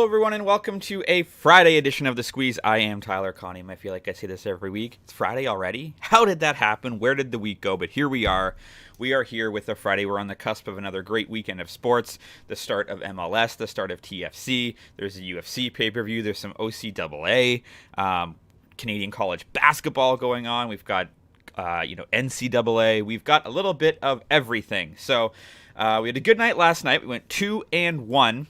Hello, everyone, and welcome to a Friday edition of The Squeeze. I am Tyler Connie. I feel like I say this every week. It's Friday already? How did that happen? Where did the week go? But here we are. We are here with a Friday. We're on the cusp of another great weekend of sports. The start of MLS, the start of TFC. There's a UFC pay-per-view. There's some OCAA, Canadian college basketball going on. We've got, NCAA. We've got a little bit of everything. So we had a good night last night. We went 2-1.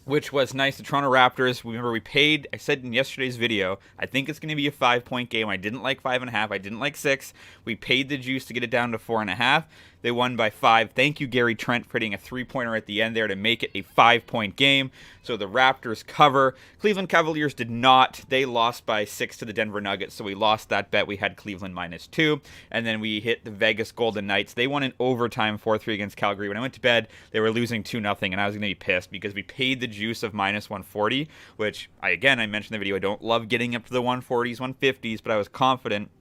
Which was nice. The Toronto Raptors, remember we paid, I said in yesterday's video, I think it's going to be a 5-point game. I didn't like 5.5. I didn't like 6. We paid the juice to get it down to 4.5. They won by 5. Thank you, Gary Trent, for hitting a 3-pointer at the end there to make it a 5-point game. So the Raptors cover. Cleveland Cavaliers did not. They lost by 6 to the Denver Nuggets, so we lost that bet. We had Cleveland -2. And then we hit the Vegas Golden Knights. They won in overtime 4-3 against Calgary. When I went to bed, they were losing 2-0, and I was going to be pissed because we paid the juice of -140, which, I mentioned in the video, I don't love getting up to the 140s, 150s, but I was confident.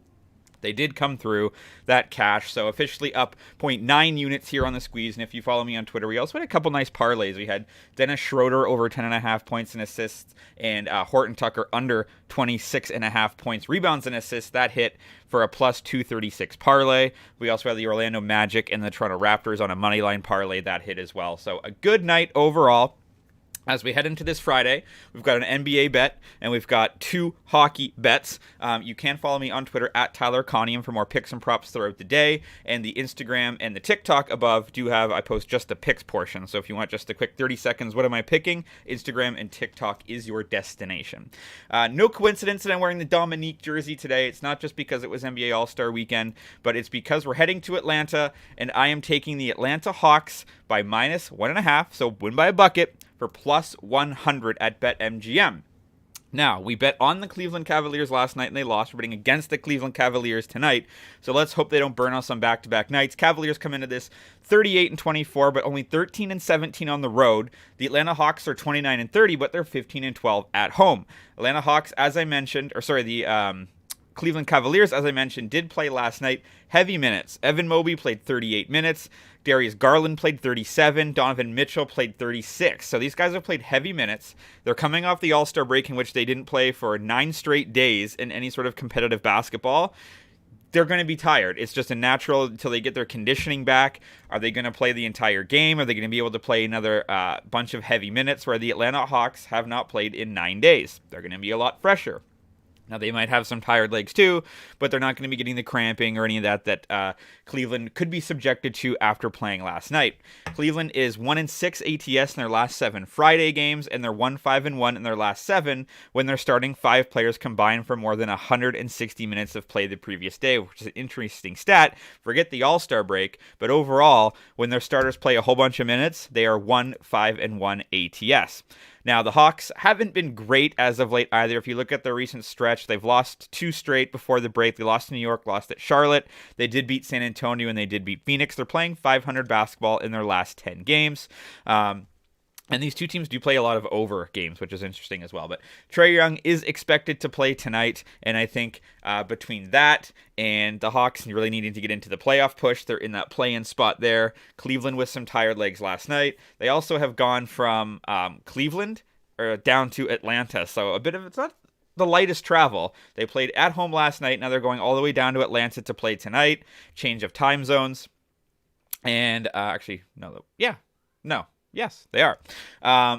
They did come through that cash, so officially up 0.9 units here on the Squeeze. And if you follow me on Twitter, we also had a couple nice parlays. We had Dennis Schroeder over 10.5 points and assists, and Horton Tucker under 26.5 points, rebounds, and assists. That hit for a plus 236 parlay. We also had the Orlando Magic and the Toronto Raptors on a moneyline parlay. That hit as well. So a good night overall. As we head into this Friday, we've got an NBA bet, and we've got 2 hockey bets. You can follow me on Twitter at Tyler Conium for more picks and props throughout the day. And the Instagram and the TikTok above I post just the picks portion. So if you want just a quick 30 seconds, what am I picking? Instagram and TikTok is your destination. No coincidence that I'm wearing the Dominique jersey today. It's not just because it was NBA All-Star Weekend, but it's because we're heading to Atlanta, and I am taking the Atlanta Hawks by -1.5, so win by a bucket, for plus 100 at BetMGM. Now, we bet on the Cleveland Cavaliers last night and they lost. We're betting against the Cleveland Cavaliers tonight, so let's hope they don't burn us on back-to-back nights. Cavaliers come into this 38-24, but only 13-17 on the road. The Atlanta Hawks are 29-30, but they're 15-12 at home. Atlanta Hawks, as I mentioned, Cleveland Cavaliers, as I mentioned, did play last night. Heavy minutes. Evan Mobley played 38 minutes. Darius Garland played 37. Donovan Mitchell played 36. So these guys have played heavy minutes. They're coming off the All-Star break in which they didn't play for 9 straight days in any sort of competitive basketball. They're going to be tired. It's just a natural until they get their conditioning back. Are they going to play the entire game? Are they going to be able to play another bunch of heavy minutes where the Atlanta Hawks have not played in 9 days? They're going to be a lot fresher. Now, they might have some tired legs too, but they're not going to be getting the cramping or any of that Cleveland could be subjected to after playing last night. Cleveland is 1-6 ATS in their last 7 Friday games, and they're 1-5-1 in their last 7 when they're starting 5 players combined for more than 160 minutes of play the previous day, which is an interesting stat. Forget the All-Star break, but overall, when their starters play a whole bunch of minutes, they are 1-5-1 ATS. Now, the Hawks haven't been great as of late either. If you look at their recent stretch, they've lost 2 straight before the break. They lost to New York, lost at Charlotte. They did beat San Antonio, and they did beat Phoenix. They're playing .500 basketball in their last 10 games. And these two teams do play a lot of over games, which is interesting as well. But Trae Young is expected to play tonight, and I think between that and the Hawks really needing to get into the playoff push, they're in that play-in spot there. Cleveland with some tired legs last night. They also have gone from Cleveland down to Atlanta, so it's not the lightest travel. They played at home last night. Now they're going all the way down to Atlanta to play tonight. Change of time zones. And Yes, they are.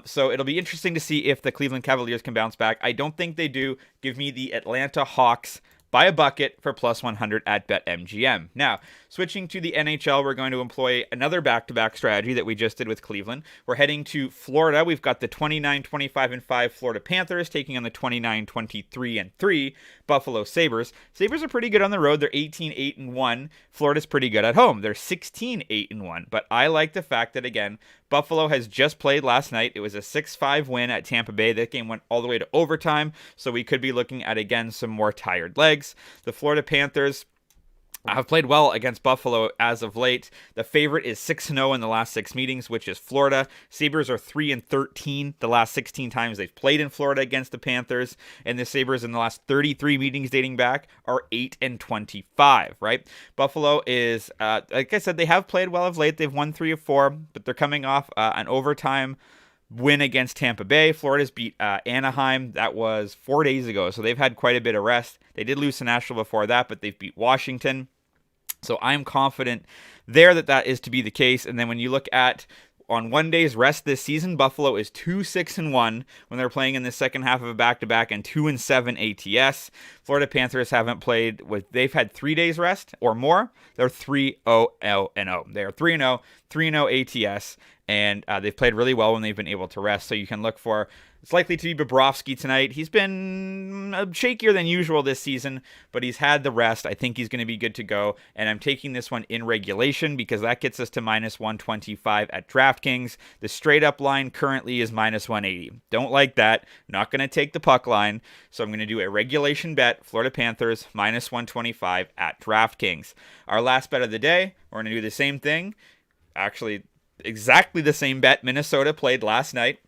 So it'll be interesting to see if the Cleveland Cavaliers can bounce back. I don't think they do. Give me the Atlanta Hawks by a bucket for plus 100 at BetMGM. Now, switching to the NHL, we're going to employ another back-to-back strategy that we just did with Cleveland. We're heading to Florida. We've got the 29-25-5 Florida Panthers taking on the 29-23-3 Buffalo Sabres. Sabres are pretty good on the road. They're 18-8-1. Florida's pretty good at home. They're 16-8-1. But I like the fact that, again, Buffalo has just played last night. It was a 6-5 win at Tampa Bay. That game went all the way to overtime, so we could be looking at, again, some more tired legs. The Florida Panthers have played well against Buffalo as of late. The favorite is 6-0 in the last 6 meetings, which is Florida. Sabres are 3-13 the last 16 times they've played in Florida against the Panthers. And the Sabres in the last 33 meetings dating back are 8-25, right? Buffalo is, like I said, they have played well of late. They've won 3 of 4, but they're coming off an overtime win against Tampa Bay. Florida's beat Anaheim. That was 4 days ago, so they've had quite a bit of rest. They did lose to Nashville before that, but they've beat Washington. So I'm confident there that is to be the case. And then when you look at on 1 day's rest this season, Buffalo is 2-6-1 when they're playing in the second half of a back-to-back and 2-7 ATS. Florida Panthers haven't played they've had 3 days rest or more. They're 3-0-0. They are 3-0, 3-0 ATS, and they've played really well when they've been able to rest. So you can look for, it's likely to be Bobrovsky tonight. He's been shakier than usual this season, but he's had the rest. I think he's going to be good to go, and I'm taking this one in regulation because that gets us to -125 at DraftKings. The straight-up line currently is -180. Don't like that. Not going to take the puck line, so I'm going to do a regulation bet, Florida Panthers, -125 at DraftKings. Our last bet of the day, we're going to do the same thing. Actually, exactly the same bet Minnesota played last night.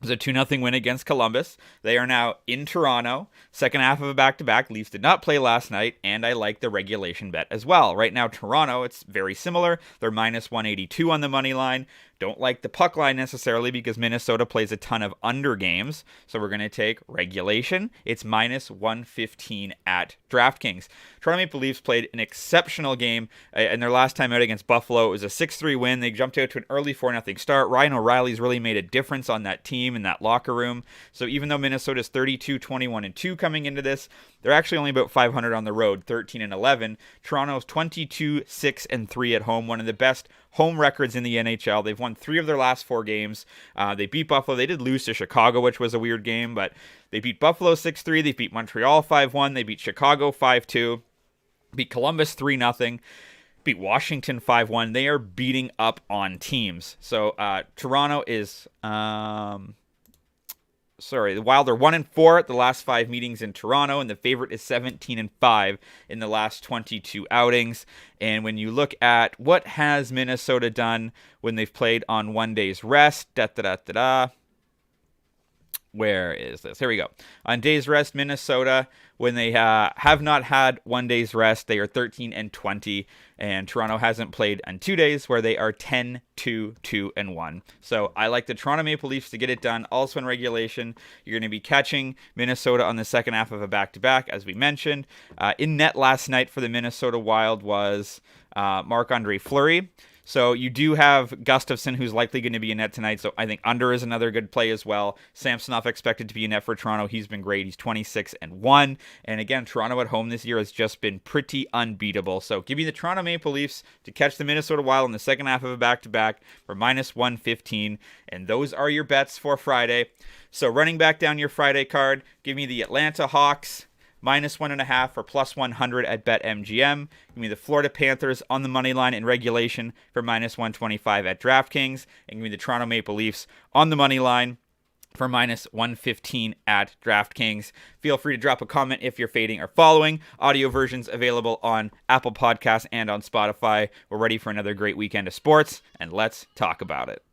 It was a 2-0 win against Columbus. They are now in Toronto. Second half of a back-to-back. Leafs did not play last night, and I like the regulation bet as well. Right now, Toronto, it's very similar. They're -182 on the money line. Don't like the puck line necessarily because Minnesota plays a ton of under games. So we're going to take regulation. It's -115 at DraftKings. Toronto Maple Leafs played an exceptional game in their last time out against Buffalo. It was a 6-3 win. They jumped out to an early 4-0 start. Ryan O'Reilly's really made a difference on that team in that locker room. So even though Minnesota's 32-21-2 coming into this, they're actually only about 500 on the road, 13-11. Toronto's 22-6-3 at home, one of the best home records in the NHL. They've won 3 of their last 4 games. They beat Buffalo. They did lose to Chicago, which was a weird game, but they beat Buffalo 6-3. They beat Montreal 5-1. They beat Chicago 5-2. Beat Columbus 3-0. Beat Washington 5-1. They are beating up on teams. So Toronto is... the Wild are 1-4 at the last 5 meetings in Toronto, and the favorite is 17-5 in the last 22 outings. And when you look at what has Minnesota done when they've played on 1 day's rest, where is this? Here we go. On days rest, Minnesota, when they have not had 1 day's rest, they are 13-20, and Toronto hasn't played on 2 days, where they are 10-2-1. So I like the Toronto Maple Leafs to get it done. Also in regulation, you're going to be catching Minnesota on the second half of a back-to-back, as we mentioned. In net last night for the Minnesota Wild was Marc-Andre Fleury. So you do have Gustafson, who's likely going to be in net tonight. So I think under is another good play as well. Samsonov expected to be in net for Toronto. He's been great. He's 26-1. And again, Toronto at home this year has just been pretty unbeatable. So give me the Toronto Maple Leafs to catch the Minnesota Wild in the second half of a back-to-back for -115. And those are your bets for Friday. So running back down your Friday card, give me the Atlanta Hawks -1.5 or +100 at BetMGM. Give me the Florida Panthers on the money line in regulation for -125 at DraftKings. And give me the Toronto Maple Leafs on the money line for -115 at DraftKings. Feel free to drop a comment if you're fading or following. Audio versions available on Apple Podcasts and on Spotify. We're ready for another great weekend of sports, and let's talk about it.